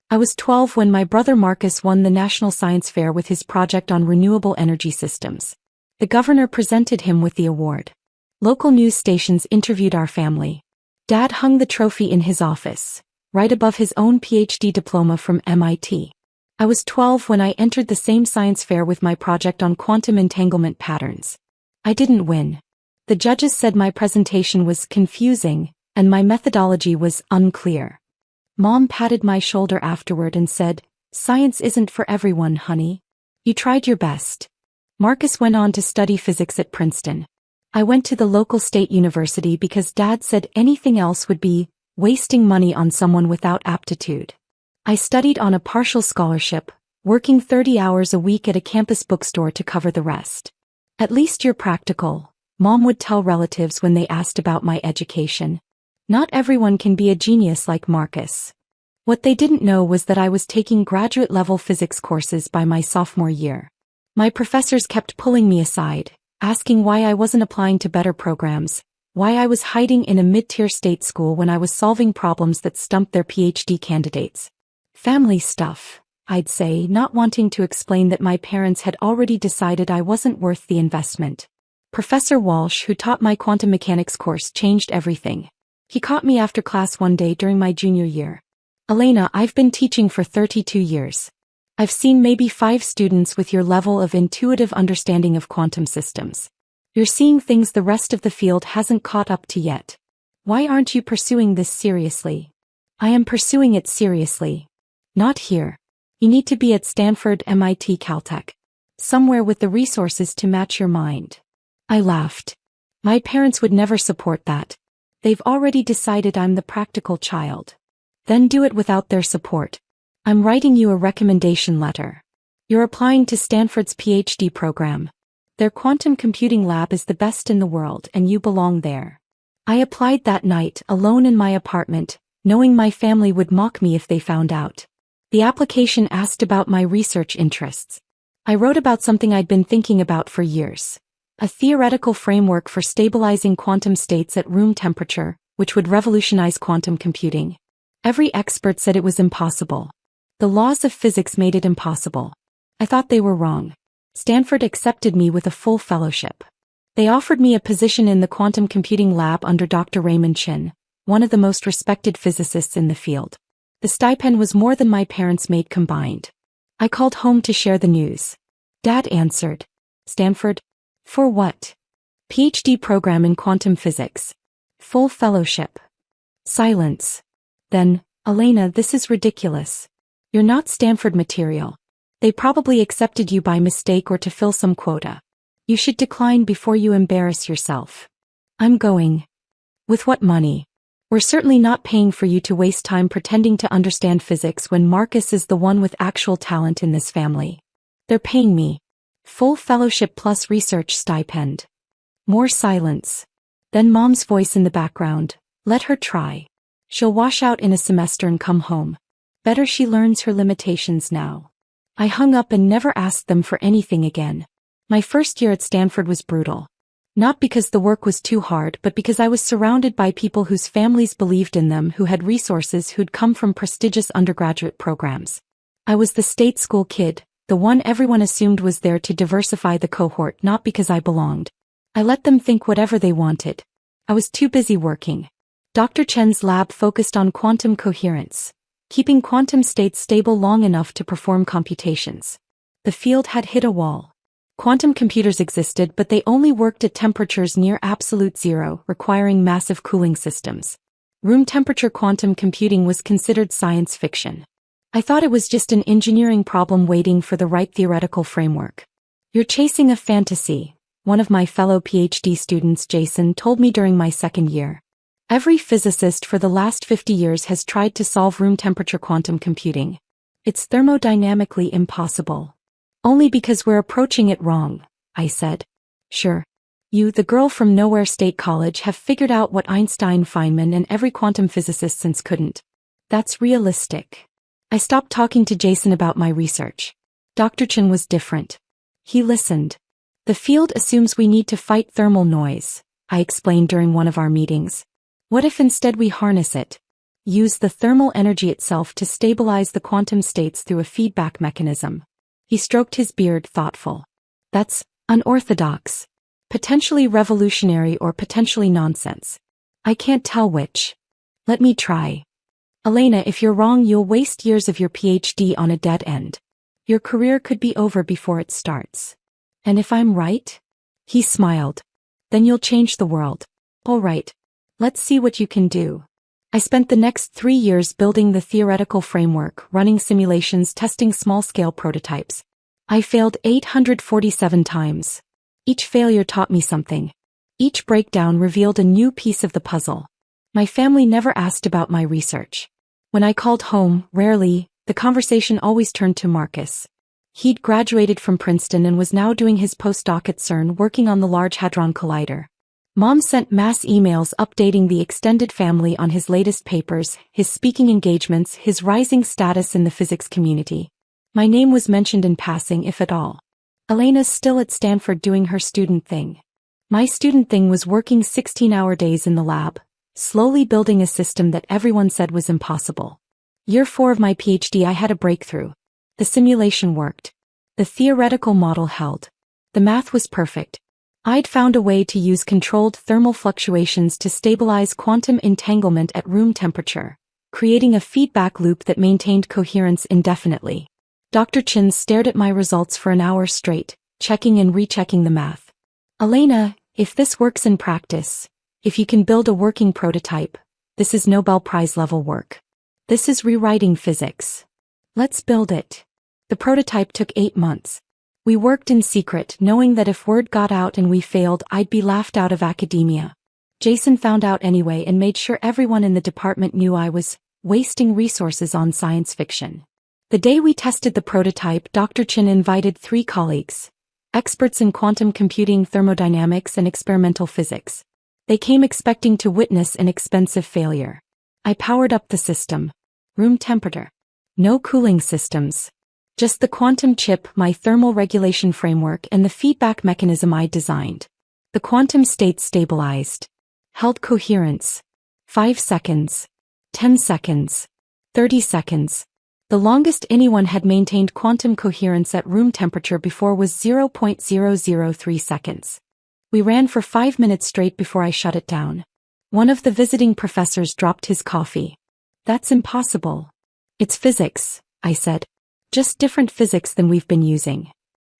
I was 12 when my brother Marcus won the National Science Fair with his project on renewable energy systems. The governor presented him with the award. Local news stations interviewed our family. Dad hung the trophy in his office, right above his own PhD diploma from MIT. I was 12 when I entered the same science fair with my project on quantum entanglement patterns. I didn't win. The judges said my presentation was confusing, and my methodology was unclear. Mom patted my shoulder afterward and said, "Science isn't for everyone, honey. You tried your best." Marcus went on to study physics at Princeton. I went to the local state university because Dad said anything else would be wasting money on someone without aptitude. I studied on a partial scholarship, working 30 hours a week at a campus bookstore to cover the rest. "At least you're practical," Mom would tell relatives when they asked about my education. Not everyone can be a genius like Marcus. What they didn't know was that I was taking graduate-level physics courses by my sophomore year. My professors kept pulling me aside, asking why I wasn't applying to better programs, why I was hiding in a mid-tier state school when I was solving problems that stumped their PhD candidates. Family stuff, I'd say, not wanting to explain that my parents had already decided I wasn't worth the investment. Professor Walsh, who taught my quantum mechanics course, changed everything. He caught me after class one day during my junior year. "Elena, I've been teaching for 32 years. I've seen maybe 5 students with your level of intuitive understanding of quantum systems. You're seeing things the rest of the field hasn't caught up to yet. Why aren't you pursuing this seriously?" "I am pursuing it seriously. Not here. You need to be at Stanford, MIT, Caltech. Somewhere with the resources to match your mind." I laughed. My parents would never support that. They've already decided I'm the practical child. Then do it without their support. "I'm writing you a recommendation letter. You're applying to Stanford's PhD program. Their quantum computing lab is the best in the world and you belong there." I applied that night, alone in my apartment, knowing my family would mock me if they found out. The application asked about my research interests. I wrote about something I'd been thinking about for years. A theoretical framework for stabilizing quantum states at room temperature, which would revolutionize quantum computing. Every expert said it was impossible. The laws of physics made it impossible. I thought they were wrong. Stanford accepted me with a full fellowship. They offered me a position in the quantum computing lab under Dr. Raymond Chin, one of the most respected physicists in the field. The stipend was more than my parents made combined. I called home to share the news. Dad answered, "Stanford? For what?" "PhD program in quantum physics. Full fellowship." Silence. Then, "Elena, this is ridiculous. You're not Stanford material. They probably accepted you by mistake or to fill some quota. You should decline before you embarrass yourself." "I'm going." "With what money? We're certainly not paying for you to waste time pretending to understand physics when Marcus is the one with actual talent in this family." "They're paying me. Full fellowship plus research stipend." More silence. Then Mom's voice in the background, "Let her try. She'll wash out in a semester and come home. Better she learns her limitations now." I hung up and never asked them for anything again. My first year at Stanford was brutal. Not because the work was too hard, but because I was surrounded by people whose families believed in them, who had resources, who'd come from prestigious undergraduate programs. I was the state school kid, the one everyone assumed was there to diversify the cohort, not because I belonged. I let them think whatever they wanted. I was too busy working. Dr. Chen's lab focused on quantum coherence, keeping quantum states stable long enough to perform computations. The field had hit a wall. Quantum computers existed, but they only worked at temperatures near absolute zero, requiring massive cooling systems. Room temperature quantum computing was considered science fiction. I thought it was just an engineering problem waiting for the right theoretical framework. "You're chasing a fantasy," one of my fellow PhD students, Jason, told me during my second year. "Every physicist for the last 50 years has tried to solve room temperature quantum computing. It's thermodynamically impossible." "Only because we're approaching it wrong," I said. "Sure. You, the girl from Nowhere State College, have figured out what Einstein, Feynman, and every quantum physicist since couldn't. That's realistic." I stopped talking to Jason about my research. Dr. Chen was different. He listened. "The field assumes we need to fight thermal noise," I explained during one of our meetings. "What if instead we harness it? use the thermal energy itself to stabilize the quantum states through a feedback mechanism. He stroked his beard, thoughtful. That's unorthodox. Potentially revolutionary or potentially nonsense. I can't tell which. Let me try. Elena, if you're wrong, you'll waste years of your PhD on a dead end. Your career could be over before it starts. And if I'm right? He smiled. Then you'll change the world. All right. Let's see what you can do. I spent the next 3 years building the theoretical framework, running simulations, testing small-scale prototypes. I failed 847 times. Each failure taught me something. Each breakdown revealed a new piece of the puzzle. My family never asked about my research. When I called home, rarely, the conversation always turned to Marcus. He'd graduated from Princeton and was now doing his postdoc at CERN, working on the Large Hadron Collider. Mom sent mass emails updating the extended family on his latest papers, his speaking engagements, his rising status in the physics community. My name was mentioned in passing, if at all. Elena's still at Stanford doing her student thing. My student thing was working 16-hour days in the lab, slowly building a system that everyone said was impossible. Year 4 of my PhD, I had a breakthrough. The simulation worked. The theoretical model held. The math was perfect. I'd found a way to use controlled thermal fluctuations to stabilize quantum entanglement at room temperature, creating a feedback loop that maintained coherence indefinitely. Dr. Chin stared at my results for an hour straight, checking and rechecking the math. Elena, if this works in practice, if you can build a working prototype, this is Nobel Prize level work. This is rewriting physics. Let's build it. The prototype took 8 months. We worked in secret, knowing that if word got out and we failed, I'd be laughed out of academia. Jason found out anyway and made sure everyone in the department knew I was wasting resources on science fiction. The day we tested the prototype, Dr. Chin invited 3 colleagues, experts in quantum computing, thermodynamics, and experimental physics. They came expecting to witness an expensive failure. I powered up the system. Room temperature. No cooling systems. Just the quantum chip, my thermal regulation framework, and the feedback mechanism I designed. The quantum state stabilized. Held coherence. 5 seconds. 10 seconds. 30 seconds. The longest anyone had maintained quantum coherence at room temperature before was 0.003 seconds. We ran for 5 minutes straight before I shut it down. One of the visiting professors dropped his coffee. That's impossible. It's physics, I said. Just different physics than we've been using.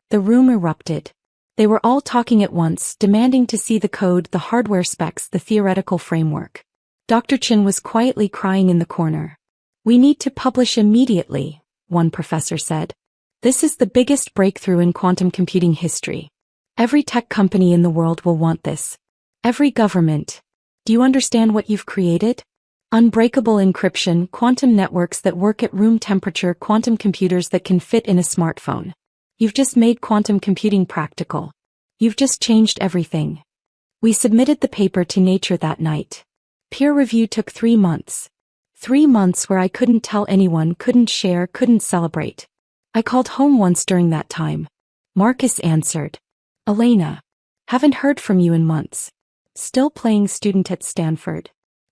The room erupted. They were all talking at once, demanding to see the code, the hardware specs, the theoretical framework. Dr. Chin was quietly crying in the corner. We need to publish immediately, one professor said. This is the biggest breakthrough in quantum computing history. Every tech company in the world will want this. Every government. Do you understand what you've created? Unbreakable encryption, quantum networks that work at room temperature, quantum computers that can fit in a smartphone. You've just made quantum computing practical. You've just changed everything. We submitted the paper to Nature that night. Peer review took 3 months. 3 months where I couldn't tell anyone, couldn't share, couldn't celebrate. I called home once during that time. Marcus answered. Elena. Haven't heard from you in months. Still playing student at Stanford.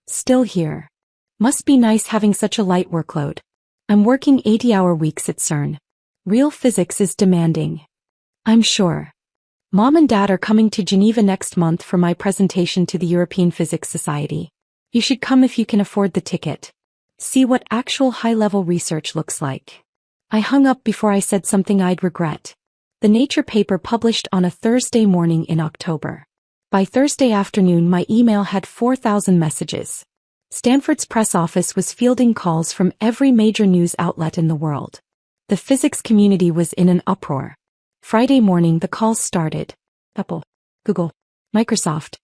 Still here. Must be nice having such a light workload. I'm working 80-hour weeks at CERN. Real physics is demanding. I'm sure. Mom and Dad are coming to Geneva next month for my presentation to the European Physics Society. You should come if you can afford the ticket. See what actual high-level research looks like. I hung up before I said something I'd regret. The Nature paper published on a Thursday morning in October. By Thursday afternoon, my email had 4,000 messages. Stanford's press office was fielding calls from every major news outlet in the world. The physics community was in an uproar. Friday morning, the calls started. Apple, Google, Microsoft.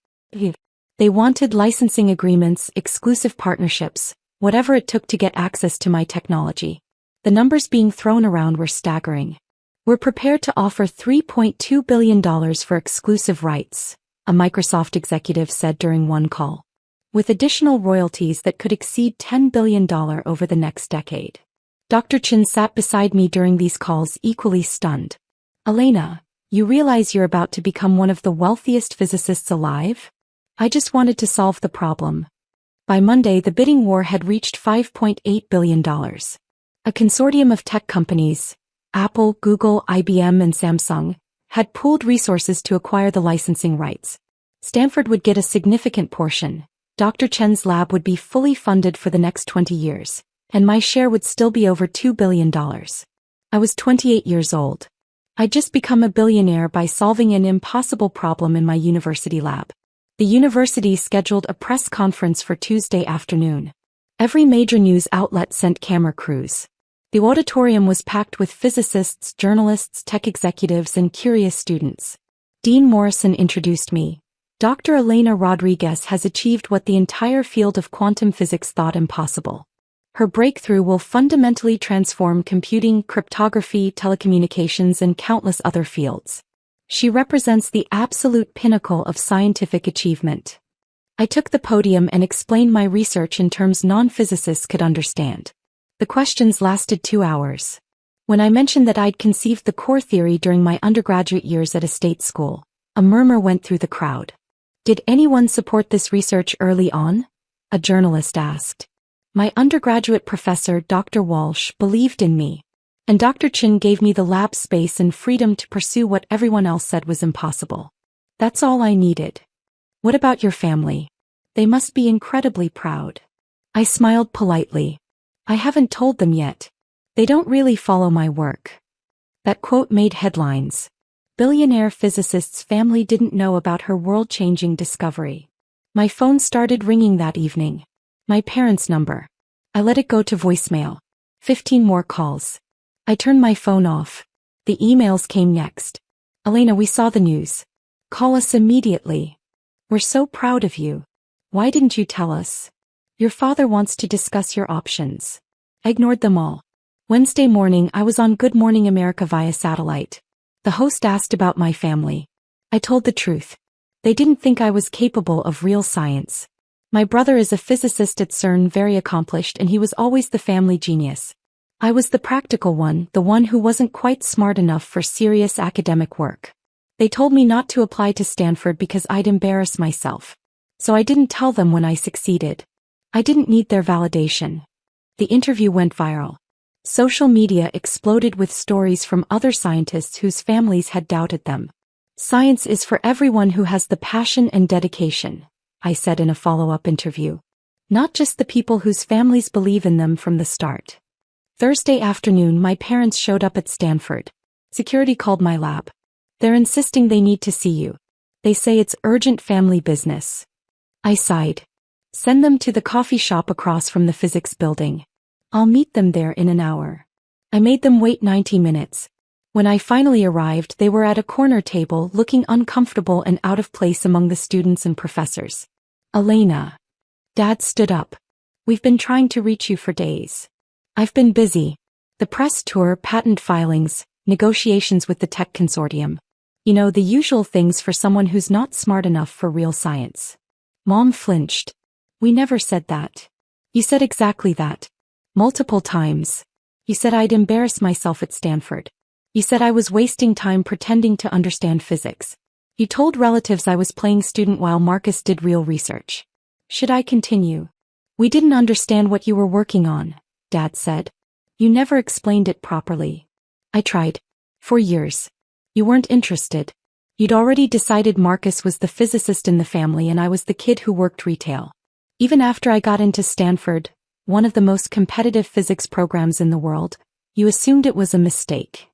They wanted licensing agreements, exclusive partnerships, whatever it took to get access to my technology. The numbers being thrown around were staggering. We're prepared to offer $3.2 billion for exclusive rights, a Microsoft executive said during one call, with additional royalties that could exceed $10 billion over the next decade. Dr. Chin sat beside me during these calls, equally stunned. Elena, you realize you're about to become one of the wealthiest physicists alive? I just wanted to solve the problem. By Monday, the bidding war had reached $5.8 billion. A consortium of tech companies, Apple, Google, IBM, and Samsung, had pooled resources to acquire the licensing rights. Stanford would get a significant portion. Dr. Chen's lab would be fully funded for the next 20 years, and my share would still be over $2 billion. I was 28 years old. I'd just become a billionaire by solving an impossible problem in my university lab. The university scheduled a press conference for Tuesday afternoon. Every major news outlet sent camera crews. The auditorium was packed with physicists, journalists, tech executives, and curious students. Dean Morrison introduced me. Dr. Elena Rodriguez has achieved what the entire field of quantum physics thought impossible. Her breakthrough will fundamentally transform computing, cryptography, telecommunications, and countless other fields. She represents the absolute pinnacle of scientific achievement. I took the podium and explained my research in terms non-physicists could understand. The questions lasted 2 hours. When I mentioned that I'd conceived the core theory during my undergraduate years at a state school, a murmur went through the crowd. Did anyone support this research early on? A journalist asked. My undergraduate professor, Dr. Walsh, believed in me. And Dr. Chen gave me the lab space and freedom to pursue what everyone else said was impossible. That's all I needed. What about your family? They must be incredibly proud. I smiled politely. I haven't told them yet. They don't really follow my work. That quote made headlines. Billionaire physicist's family didn't know about her world-changing discovery. My phone started ringing that evening. My parents' number. I let it go to voicemail. 15 more calls. I turned my phone off. The emails came next. Elena, we saw the news. Call us immediately. We're so proud of you. Why didn't you tell us? Your father wants to discuss your options. I ignored them all. Wednesday morning, I was on Good Morning America via satellite. The host asked about my family. I told the truth. They didn't think I was capable of real science. My brother is a physicist at CERN, very accomplished, and he was always the family genius. I was the practical one, the one who wasn't quite smart enough for serious academic work. They told me not to apply to Stanford because I'd embarrass myself. So I didn't tell them when I succeeded. I didn't need their validation. The interview went viral. Social media exploded with stories from other scientists whose families had doubted them. Science is for everyone who has the passion and dedication, I said in a follow-up interview. Not just the people whose families believe in them from the start. Thursday afternoon, my parents showed up at Stanford. Security called my lab. They're insisting they need to see you. They say it's urgent family business. I sighed. Send them to the coffee shop across from the physics building. I'll meet them there in an hour. I made them wait 90 minutes. When I finally arrived, they were at a corner table looking uncomfortable and out of place among the students and professors. Elena. Dad stood up. We've been trying to reach you for days. I've been busy. The press tour, patent filings, negotiations with the tech consortium. You know, the usual things for someone who's not smart enough for real science. Mom flinched. We never said that. You said exactly that. Multiple times. You said I'd embarrass myself at Stanford. You said I was wasting time pretending to understand physics. You told relatives I was playing student while Marcus did real research. Should I continue? We didn't understand what you were working on, Dad said. You never explained it properly. I tried. For years. You weren't interested. You'd already decided Marcus was the physicist in the family and I was the kid who worked retail. Even after I got into Stanford, one of the most competitive physics programs in the world, you assumed it was a mistake.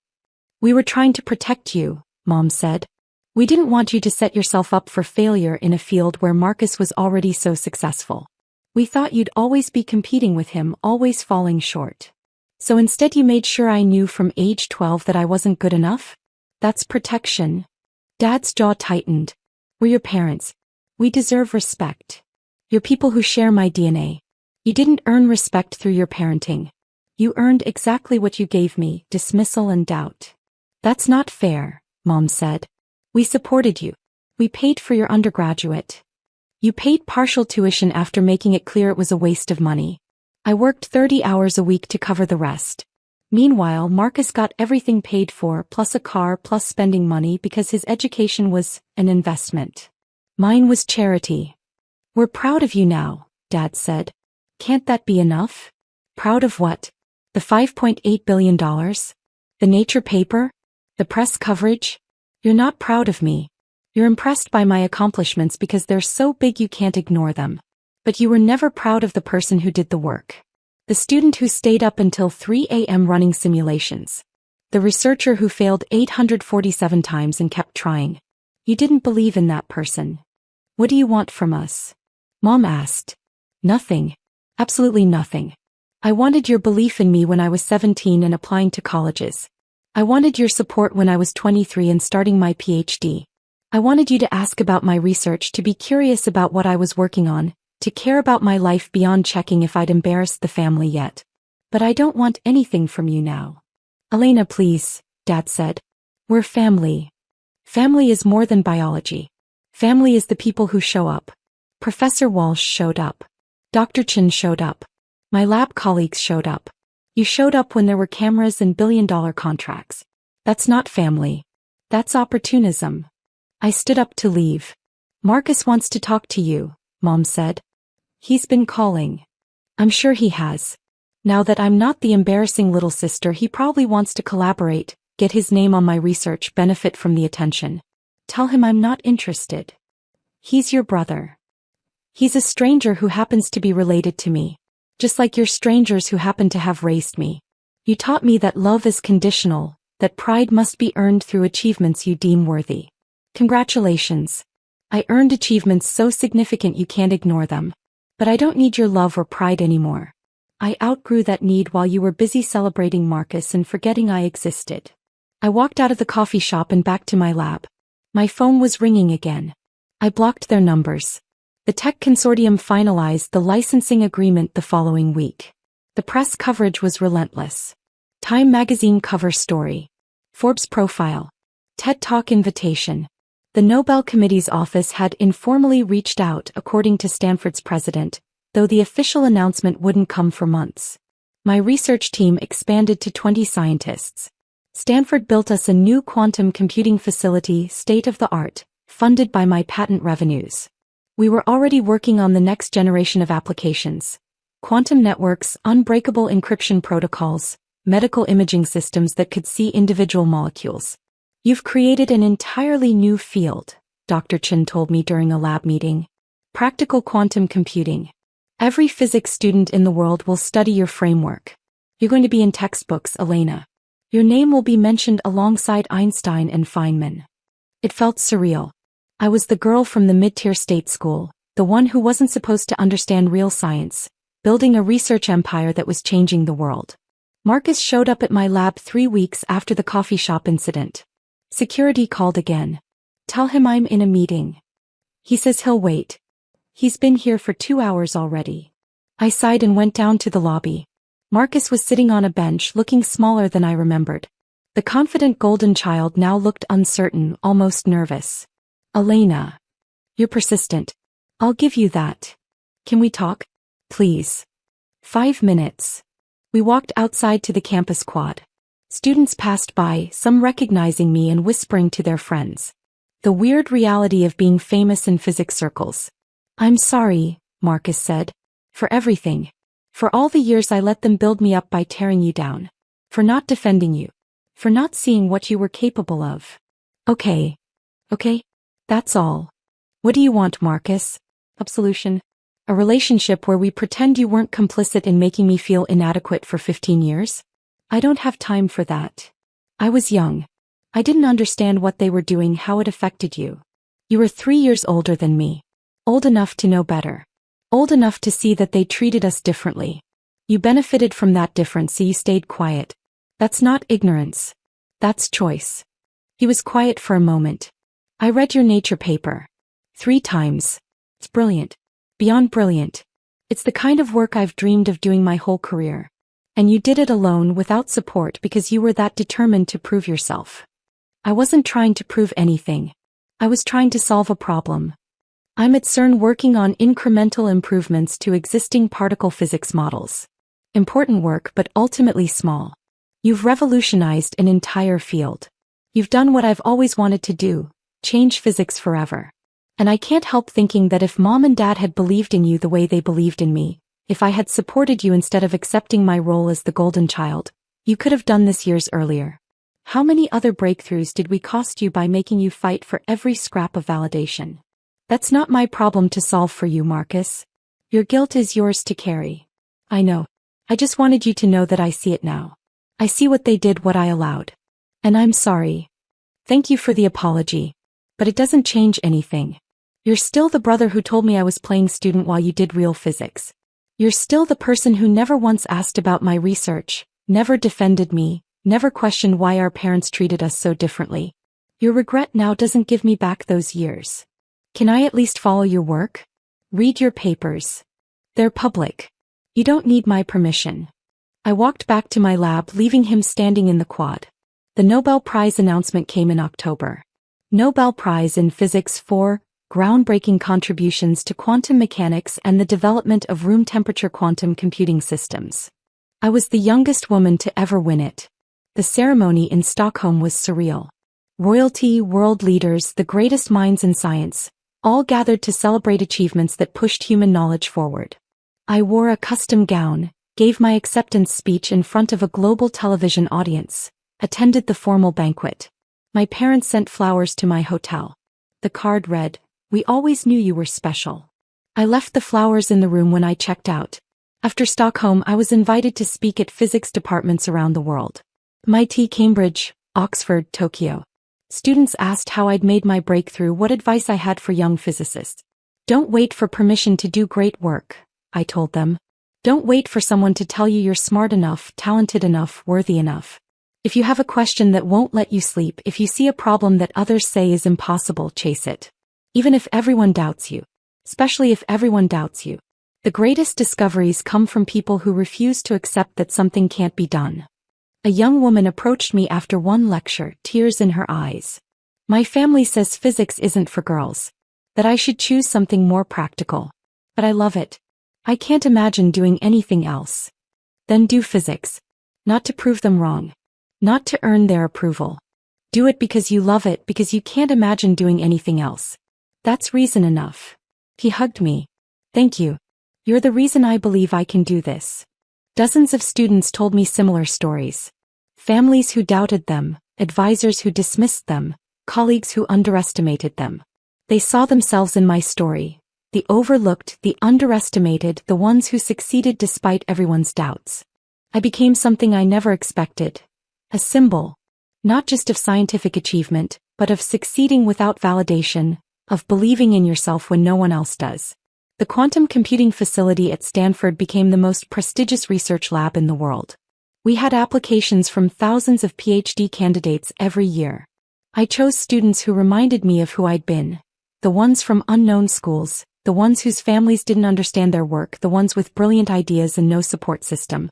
We were trying to protect you, Mom said. We didn't want you to set yourself up for failure in a field where Marcus was already so successful. We thought you'd always be competing with him, always falling short. So instead you made sure I knew from age 12 that I wasn't good enough? That's protection. Dad's jaw tightened. We're your parents. We deserve respect. You're people who share my DNA. You didn't earn respect through your parenting. You earned exactly what you gave me, dismissal and doubt. That's not fair, Mom said. We supported you. We paid for your undergraduate. You paid partial tuition after making it clear it was a waste of money. I worked 30 hours a week to cover the rest. Meanwhile, Marcus got everything paid for, plus a car, plus spending money because his education was an investment. Mine was charity. We're proud of you now, Dad said. Can't that be enough? Proud of what? The $5.8 billion? The Nature paper? The press coverage? You're not proud of me. You're impressed by my accomplishments because they're so big you can't ignore them. But you were never proud of the person who did the work. The student who stayed up until 3 a.m. running simulations. The researcher who failed 847 times and kept trying. You didn't believe in that person. What do you want from us? Mom asked. Nothing. Absolutely nothing. I wanted your belief in me when I was 17 and applying to colleges. I wanted your support when I was 23 and starting my PhD. I wanted you to ask about my research, to be curious about what I was working on, to care about my life beyond checking if I'd embarrassed the family yet. But I don't want anything from you now. Elena, please, Dad said. We're family. Family is more than biology. Family is the people who show up. Professor Walsh showed up. Dr. Chin showed up. My lab colleagues showed up. You showed up when there were cameras and billion-dollar contracts. That's not family. That's opportunism. I stood up to leave. Marcus wants to talk to you, Mom said. He's been calling. I'm sure he has. Now that I'm not the embarrassing little sister, he probably wants to collaborate, get his name on my research, benefit from the attention. Tell him I'm not interested. He's your brother. He's a stranger who happens to be related to me. Just like you're strangers who happen to have raised me. You taught me that love is conditional, that pride must be earned through achievements you deem worthy. Congratulations. I earned achievements so significant you can't ignore them. But I don't need your love or pride anymore. I outgrew that need while you were busy celebrating Marcus and forgetting I existed. I walked out of the coffee shop and back to my lab. My phone was ringing again. I blocked their numbers. The tech consortium finalized the licensing agreement the following week. The press coverage was relentless. Time magazine cover story. Forbes profile. TED Talk invitation. The Nobel Committee's office had informally reached out, according to Stanford's president, though the official announcement wouldn't come for months. My research team expanded to 20 scientists. Stanford built us a new quantum computing facility, state-of-the-art, funded by my patent revenues. We were already working on the next generation of applications. Quantum networks, unbreakable encryption protocols, medical imaging systems that could see individual molecules. You've created an entirely new field, Dr. Chin told me during a lab meeting. Practical quantum computing. Every physics student in the world will study your framework. You're going to be in textbooks, Elena. Your name will be mentioned alongside Einstein and Feynman. It felt surreal. I was the girl from the mid-tier state school, the one who wasn't supposed to understand real science, building a research empire that was changing the world. Marcus showed up at my lab 3 weeks after the coffee shop incident. Security called again. Tell him I'm in a meeting. He says he'll wait. He's been here for 2 hours already. I sighed and went down to the lobby. Marcus was sitting on a bench, looking smaller than I remembered. The confident golden child now looked uncertain, almost nervous. Elena. You're persistent. I'll give you that. Can we talk? Please. 5 minutes. We walked outside to the campus quad. Students passed by, some recognizing me and whispering to their friends. The weird reality of being famous in physics circles. I'm sorry, Marcus said. For everything. For all the years I let them build me up by tearing you down. For not defending you. For not seeing what you were capable of. Okay. That's all. What do you want, Marcus? Absolution. A relationship where we pretend you weren't complicit in making me feel inadequate for 15 years? I don't have time for that. I was young. I didn't understand what they were doing, how it affected you. You were 3 years older than me. Old enough to know better. Old enough to see that they treated us differently. You benefited from that difference, so you stayed quiet. That's not ignorance. That's choice. He was quiet for a moment. I read your Nature paper. 3 times. It's brilliant. Beyond brilliant. It's the kind of work I've dreamed of doing my whole career. And you did it alone, without support, because you were that determined to prove yourself. I wasn't trying to prove anything. I was trying to solve a problem. I'm at CERN working on incremental improvements to existing particle physics models. Important work, but ultimately small. You've revolutionized an entire field. You've done what I've always wanted to do, change physics forever. And I can't help thinking that if Mom and Dad had believed in you the way they believed in me, if I had supported you instead of accepting my role as the golden child, you could have done this years earlier. How many other breakthroughs did we cost you by making you fight for every scrap of validation? That's not my problem to solve for you, Marcus. Your guilt is yours to carry. I know. I just wanted you to know that I see it now. I see what they did, what I allowed. And I'm sorry. Thank you for the apology. But it doesn't change anything. You're still the brother who told me I was playing student while you did real physics. You're still the person who never once asked about my research, never defended me, never questioned why our parents treated us so differently. Your regret now doesn't give me back those years. Can I at least follow your work? Read your papers. They're public. You don't need my permission. I walked back to my lab, leaving him standing in the quad. The Nobel Prize announcement came in October. Nobel Prize in Physics for groundbreaking contributions to quantum mechanics and the development of room temperature quantum computing systems. I was the youngest woman to ever win it. The ceremony in Stockholm was surreal. Royalty, world leaders, the greatest minds in science, all gathered to celebrate achievements that pushed human knowledge forward. I wore a custom gown, gave my acceptance speech in front of a global television audience, attended the formal banquet. My parents sent flowers to my hotel. The card read, "We always knew you were special." I left the flowers in the room when I checked out. After Stockholm, I was invited to speak at physics departments around the world. MIT, Cambridge, Oxford, Tokyo. Students asked how I'd made my breakthrough, what advice I had for young physicists. Don't wait for permission to do great work, I told them. Don't wait for someone to tell you you're smart enough, talented enough, worthy enough. If you have a question that won't let you sleep, if you see a problem that others say is impossible, chase it. Even if everyone doubts you. Especially if everyone doubts you. The greatest discoveries come from people who refuse to accept that something can't be done. A young woman approached me after one lecture, tears in her eyes. My family says physics isn't for girls. That I should choose something more practical. But I love it. I can't imagine doing anything else. Then do physics. Not to prove them wrong. Not to earn their approval. Do it because you love it, because you can't imagine doing anything else. That's reason enough. He hugged me. Thank you. You're the reason I believe I can do this. Dozens of students told me similar stories. Families who doubted them, advisors who dismissed them, colleagues who underestimated them. They saw themselves in my story. The overlooked, the underestimated, the ones who succeeded despite everyone's doubts. I became something I never expected. A symbol. Not just of scientific achievement, but of succeeding without validation, of believing in yourself when no one else does. The quantum computing facility at Stanford became the most prestigious research lab in the world. We had applications from thousands of PhD candidates every year. I chose students who reminded me of who I'd been. The ones from unknown schools, the ones whose families didn't understand their work, the ones with brilliant ideas and no support system.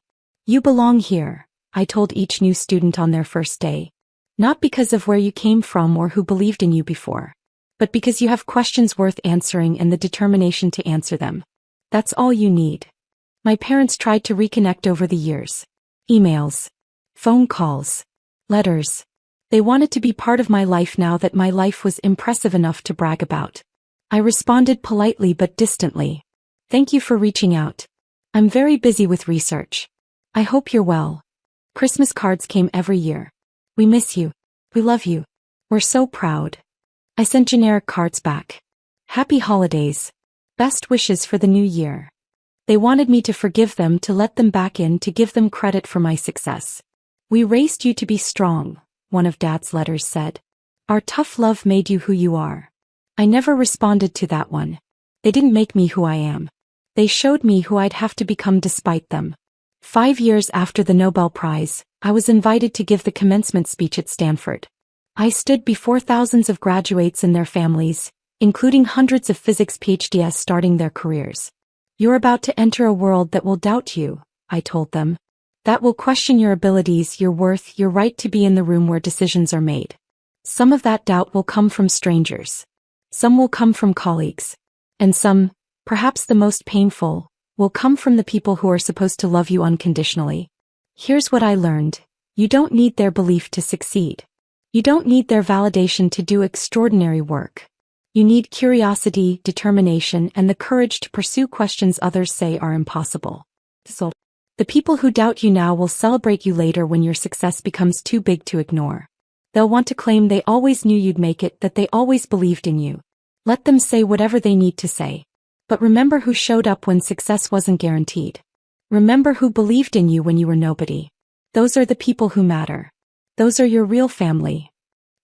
You belong here, I told each new student on their first day. Not because of where you came from or who believed in you before. But because you have questions worth answering and the determination to answer them. That's all you need. My parents tried to reconnect over the years. Emails. Phone calls. Letters. They wanted to be part of my life now that my life was impressive enough to brag about. I responded politely but distantly. Thank you for reaching out. I'm very busy with research. I hope you're well. Christmas cards came every year. We miss you. We love you. We're so proud. I sent generic cards back. Happy holidays. Best wishes for the new year. They wanted me to forgive them, to let them back in, to give them credit for my success. We raised you to be strong, one of Dad's letters said. Our tough love made you who you are. I never responded to that one. They didn't make me who I am. They showed me who I'd have to become despite them. 5 years after the Nobel Prize, I was invited to give the commencement speech at Stanford. I stood before thousands of graduates and their families, including hundreds of physics PhDs starting their careers. You're about to enter a world that will doubt you, I told them. That will question your abilities, your worth, your right to be in the room where decisions are made. Some of that doubt will come from strangers. Some will come from colleagues. And some, perhaps the most painful, will come from the people who are supposed to love you unconditionally. Here's what I learned. You don't need their belief to succeed. You don't need their validation to do extraordinary work. You need curiosity, determination, and the courage to pursue questions others say are impossible. So, the people who doubt you now will celebrate you later when your success becomes too big to ignore. They'll want to claim they always knew you'd make it, that they always believed in you. Let them say whatever they need to say. But remember who showed up when success wasn't guaranteed. Remember who believed in you when you were nobody. Those are the people who matter. Those are your real family.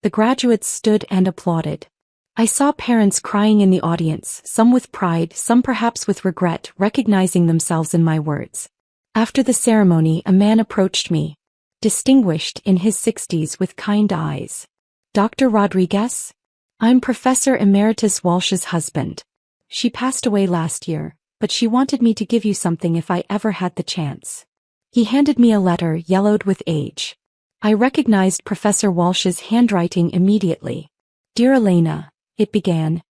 The graduates stood and applauded. I saw parents crying in the audience, some with pride, some perhaps with regret, recognizing themselves in my words. After the ceremony, a man approached me, distinguished, in his 60s, with kind eyes. Dr. Rodriguez? I'm Professor Emeritus Walsh's husband. She passed away last year, but she wanted me to give you something if I ever had the chance. He handed me a letter yellowed with age. I recognized Professor Walsh's handwriting immediately. Dear Elena, it began.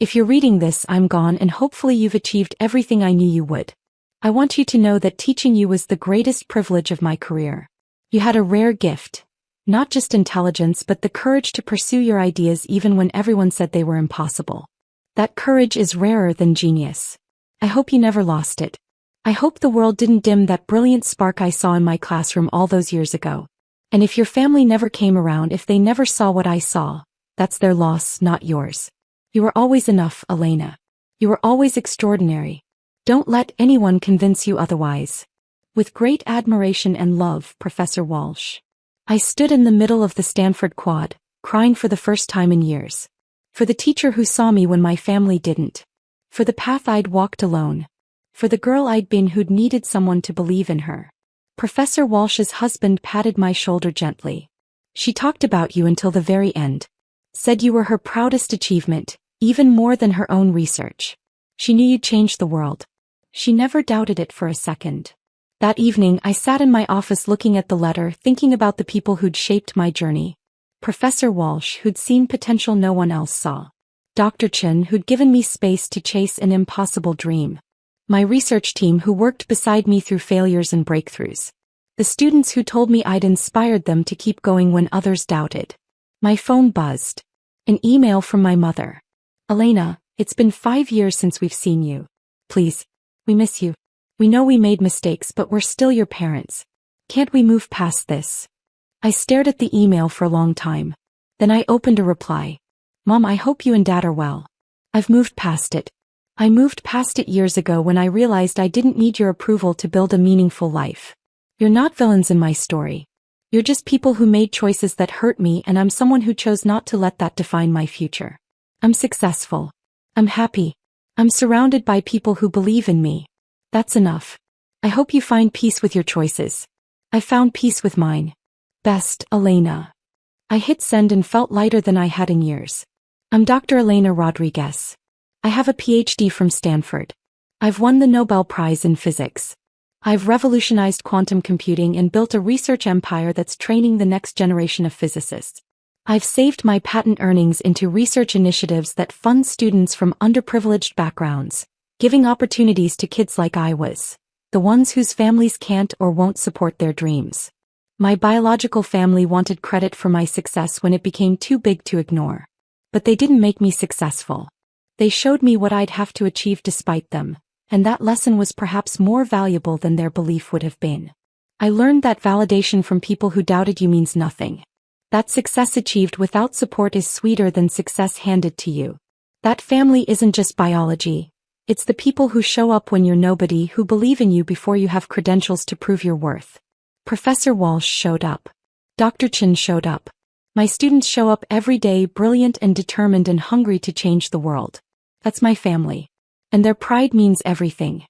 If you're reading this, I'm gone, and hopefully you've achieved everything I knew you would. I want you to know that teaching you was the greatest privilege of my career. You had a rare gift. Not just intelligence, but the courage to pursue your ideas even when everyone said they were impossible. That courage is rarer than genius. I hope you never lost it. I hope the world didn't dim that brilliant spark I saw in my classroom all those years ago. And if your family never came around, if they never saw what I saw, that's their loss, not yours. You were always enough, Elena. You were always extraordinary. Don't let anyone convince you otherwise. With great admiration and love, Professor Walsh. I stood in the middle of the Stanford quad, crying for the first time in years. For the teacher who saw me when my family didn't. For the path I'd walked alone. For the girl I'd been who'd needed someone to believe in her. Professor Walsh's husband patted my shoulder gently. She talked about you until the very end. Said you were her proudest achievement, even more than her own research. She knew you'd change the world. She never doubted it for a second. That evening, I sat in my office looking at the letter, thinking about the people who'd shaped my journey. Professor Walsh, who'd seen potential no one else saw. Dr. Chen, who'd given me space to chase an impossible dream. My research team, who worked beside me through failures and breakthroughs. The students who told me I'd inspired them to keep going when others doubted. My phone buzzed. An email from my mother. Elena, it's been 5 years since we've seen you. Please, we miss you. We know we made mistakes, but we're still your parents. Can't we move past this? I stared at the email for a long time. Then I opened a reply. Mom, I hope you and Dad are well. I've moved past it. I moved past it years ago when I realized I didn't need your approval to build a meaningful life. You're not villains in my story. You're just people who made choices that hurt me, and I'm someone who chose not to let that define my future. I'm successful. I'm happy. I'm surrounded by people who believe in me. That's enough. I hope you find peace with your choices. I found peace with mine. Best, Elena. I hit send and felt lighter than I had in years. I'm Dr. Elena Rodriguez. I have a PhD from Stanford. I've won the Nobel Prize in Physics. I've revolutionized quantum computing and built a research empire that's training the next generation of physicists. I've saved my patent earnings into research initiatives that fund students from underprivileged backgrounds, giving opportunities to kids like I was, the ones whose families can't or won't support their dreams. My biological family wanted credit for my success when it became too big to ignore. But they didn't make me successful. They showed me what I'd have to achieve despite them. And that lesson was perhaps more valuable than their belief would have been. I learned that validation from people who doubted you means nothing. That success achieved without support is sweeter than success handed to you. That family isn't just biology. It's the people who show up when you're nobody, who believe in you before you have credentials to prove your worth. Professor Walsh showed up. Dr. Chen showed up. My students show up every day, brilliant and determined and hungry to change the world. That's my family. And their pride means everything.